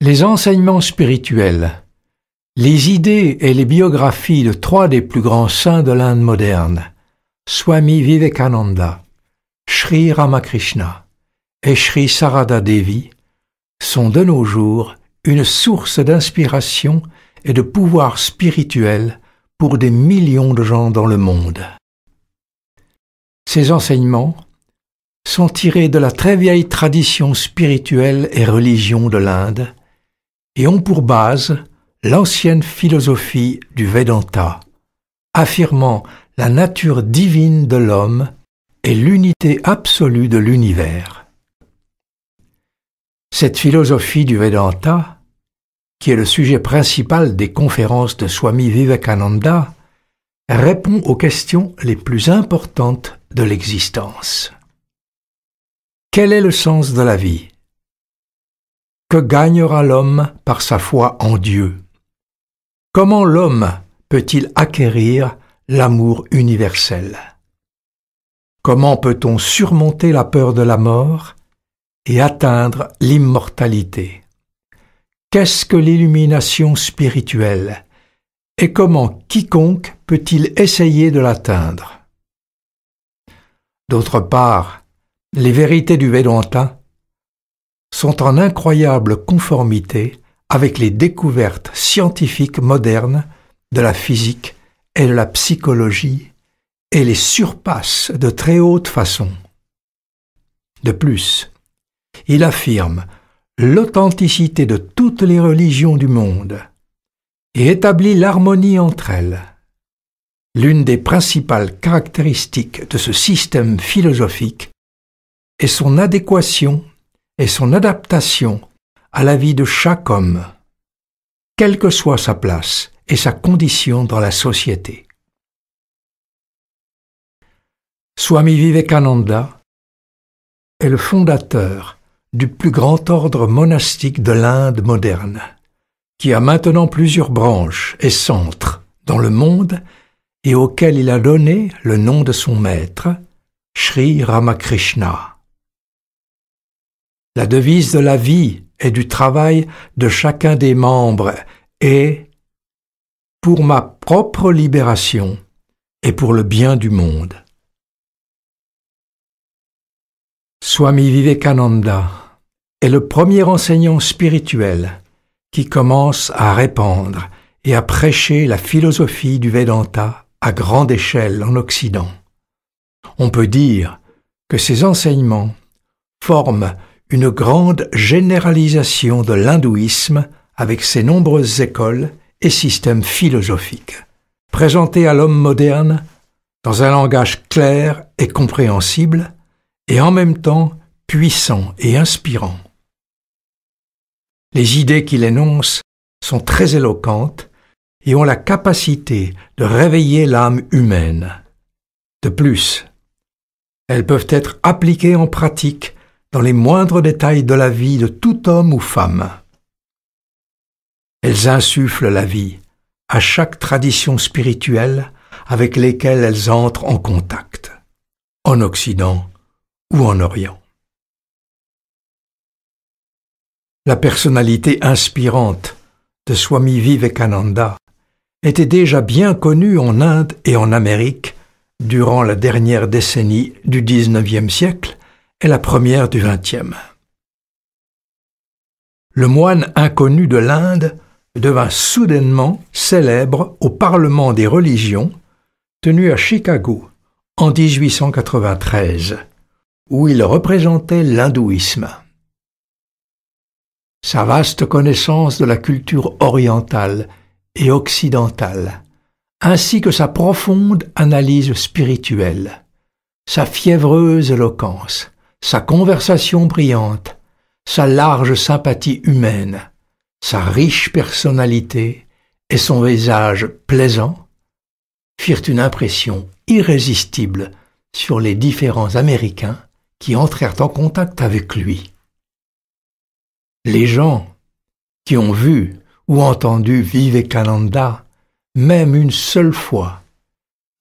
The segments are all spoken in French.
Les enseignements spirituels, les idées et les biographies de trois des plus grands saints de l'Inde moderne, Swami Vivekananda, Sri Ramakrishna et Sri Sarada Devi, sont de nos jours une source d'inspiration et de pouvoir spirituel pour des millions de gens dans le monde. Ces enseignements sont tirés de la très vieille tradition spirituelle et religion de l'Inde et ont pour base l'ancienne philosophie du Vedanta, affirmant la nature divine de l'homme et l'unité absolue de l'univers. Cette philosophie du Vedanta, qui est le sujet principal des conférences de Swami Vivekananda, répond aux questions les plus importantes de l'existence. Quel est le sens de la vie? Que gagnera l'homme par sa foi en Dieu? Comment l'homme peut-il acquérir l'amour universel? Comment peut-on surmonter la peur de la mort et atteindre l'immortalité? Qu'est-ce que l'illumination spirituelle et comment quiconque peut-il essayer de l'atteindre? D'autre part, les vérités du Vedanta sont en incroyable conformité avec les découvertes scientifiques modernes de la physique et de la psychologie et les surpassent de très haute façon. De plus, il affirme l'authenticité de toutes les religions du monde et établit l'harmonie entre elles. L'une des principales caractéristiques de ce système philosophique est son adéquation et son adaptation à la vie de chaque homme, quelle que soit sa place et sa condition dans la société. Swami Vivekananda est le fondateur du plus grand ordre monastique de l'Inde moderne, qui a maintenant plusieurs branches et centres dans le monde et auquel il a donné le nom de son maître, Sri Ramakrishna. La devise de la vie et du travail de chacun des membres est « pour ma propre libération et pour le bien du monde ». Swami Vivekananda est le premier enseignant spirituel qui commence à répandre et à prêcher la philosophie du Vedanta à grande échelle en Occident. On peut dire que ses enseignements forment une grande généralisation de l'hindouisme avec ses nombreuses écoles et systèmes philosophiques, présentés à l'homme moderne dans un langage clair et compréhensible et en même temps puissant et inspirant. Les idées qu'il énonce sont très éloquentes et ont la capacité de réveiller l'âme humaine. De plus, elles peuvent être appliquées en pratique dans les moindres détails de la vie de tout homme ou femme. Elles insufflent la vie à chaque tradition spirituelle avec lesquelles elles entrent en contact, en Occident ou en Orient. La personnalité inspirante de Swami Vivekananda était déjà bien connue en Inde et en Amérique durant la dernière décennie du XIXe siècle et la première du XXe. Le moine inconnu de l'Inde devint soudainement célèbre au Parlement des religions tenu à Chicago en 1893, où il représentait l'hindouisme. Sa vaste connaissance de la culture orientale et occidentale, ainsi que sa profonde analyse spirituelle, sa fiévreuse éloquence, sa conversation brillante, sa large sympathie humaine, sa riche personnalité et son visage plaisant firent une impression irrésistible sur les différents Américains qui entrèrent en contact avec lui. Les gens qui ont vu ou entendu Vivekananda, même une seule fois,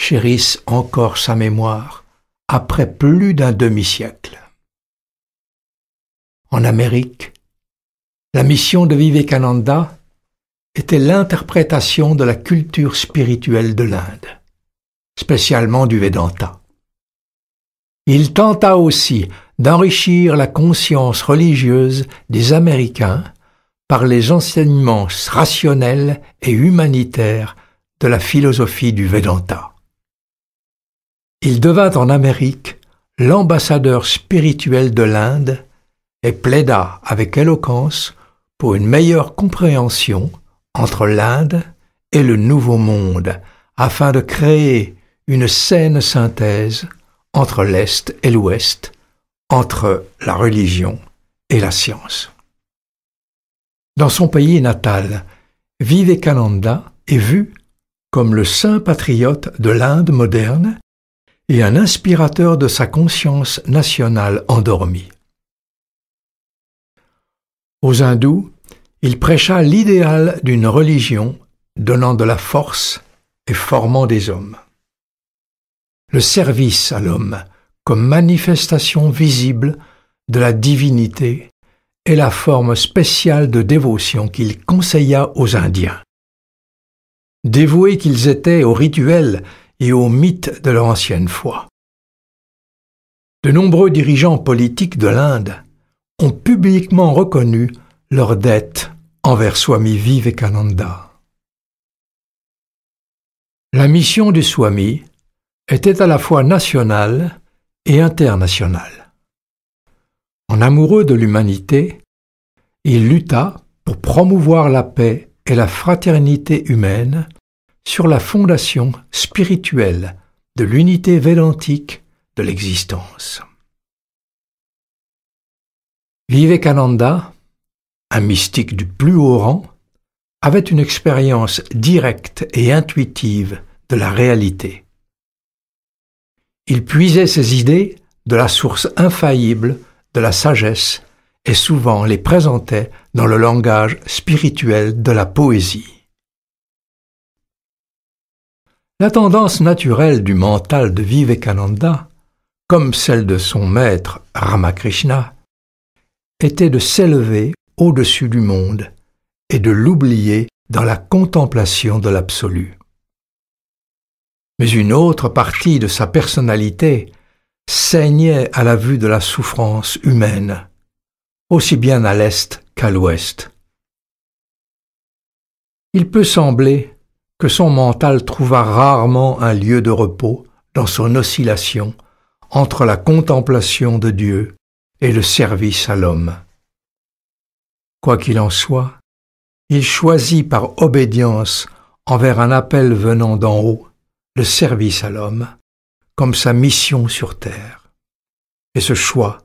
chérissent encore sa mémoire après plus d'un demi-siècle. En Amérique, La mission de Vivekananda était l'interprétation de la culture spirituelle de l'Inde, spécialement du Vedanta. Il tenta aussi d'enrichir la conscience religieuse des Américains par les enseignements rationnels et humanitaires de la philosophie du Vedanta. Il devint en Amérique l'ambassadeur spirituel de l'Inde et plaida avec éloquence pour une meilleure compréhension entre l'Inde et le Nouveau Monde, afin de créer une saine synthèse entre l'Est et l'Ouest, entre la religion et la science. Dans son pays natal, Vivekananda est vu comme le saint patriote de l'Inde moderne et un inspirateur de sa conscience nationale endormie. Aux hindous, il prêcha l'idéal d'une religion donnant de la force et formant des hommes. Le service à l'homme comme manifestation visible de la divinité est la forme spéciale de dévotion qu'il conseilla aux Indiens. Dévoués qu'ils étaient aux rituels et aux mythes de leur ancienne foi. De nombreux dirigeants politiques de l'Inde ont publiquement reconnu leur dette envers Swami Vivekananda. La mission du Swami était à la fois nationale et internationale. En amoureux de l'humanité, il lutta pour promouvoir la paix et la fraternité humaine sur la fondation spirituelle de l'unité védantique de l'existence. Vivekananda, un mystique du plus haut rang, avait une expérience directe et intuitive de la réalité. Il puisait ses idées de la source infaillible de la sagesse et souvent les présentait dans le langage spirituel de la poésie. La tendance naturelle du mental de Vivekananda, comme celle de son maître Ramakrishna, était de s'élever au-dessus du monde et de l'oublier dans la contemplation de l'absolu. Mais une autre partie de sa personnalité saignait à la vue de la souffrance humaine, aussi bien à l'est qu'à l'ouest. Il peut sembler que son mental trouva rarement un lieu de repos dans son oscillation entre la contemplation de Dieu et le service à l'homme. Quoi qu'il en soit, il choisit par obédience envers un appel venant d'en haut le service à l'homme comme sa mission sur terre. Et ce choix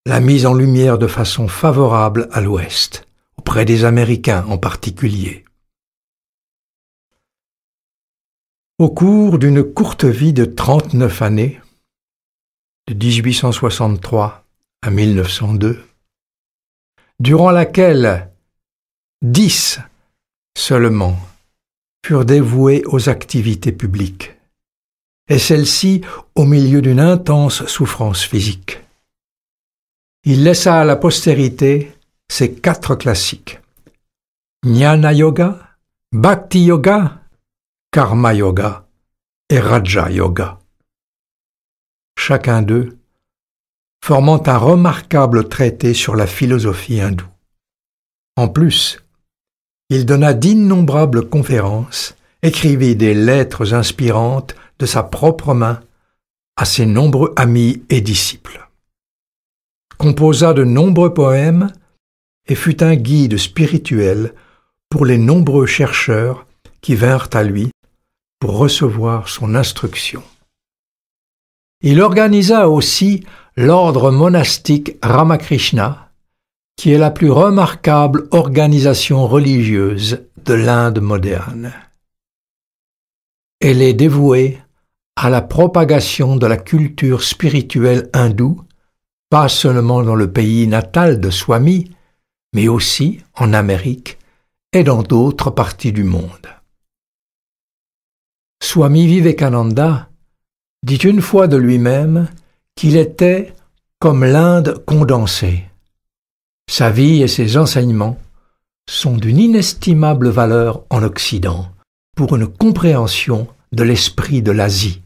l'a mis en lumière de façon favorable à l'Ouest, auprès des Américains en particulier. Au cours d'une courte vie de 39 années, de 1863 à 1902, durant laquelle 10 seulement furent dévoués aux activités publiques, et celle-ci au milieu d'une intense souffrance physique. Il laissa à la postérité ses 4 classiques: Jnana Yoga, Bhakti Yoga, Karma Yoga et Raja Yoga. Chacun d'eux formant un remarquable traité sur la philosophie hindoue. En plus, il donna d'innombrables conférences, écrivit des lettres inspirantes de sa propre main à ses nombreux amis et disciples, composa de nombreux poèmes et fut un guide spirituel pour les nombreux chercheurs qui vinrent à lui pour recevoir son instruction. Il organisa aussi l'ordre monastique Ramakrishna, qui est la plus remarquable organisation religieuse de l'Inde moderne. Elle est dévouée à la propagation de la culture spirituelle hindoue, pas seulement dans le pays natal de Swami, mais aussi en Amérique et dans d'autres parties du monde. Swami Vivekananda dit une fois de lui-même qu'il était comme l'Inde condensée, Sa vie et ses enseignements sont d'une inestimable valeur en Occident pour une compréhension de l'esprit de l'Asie.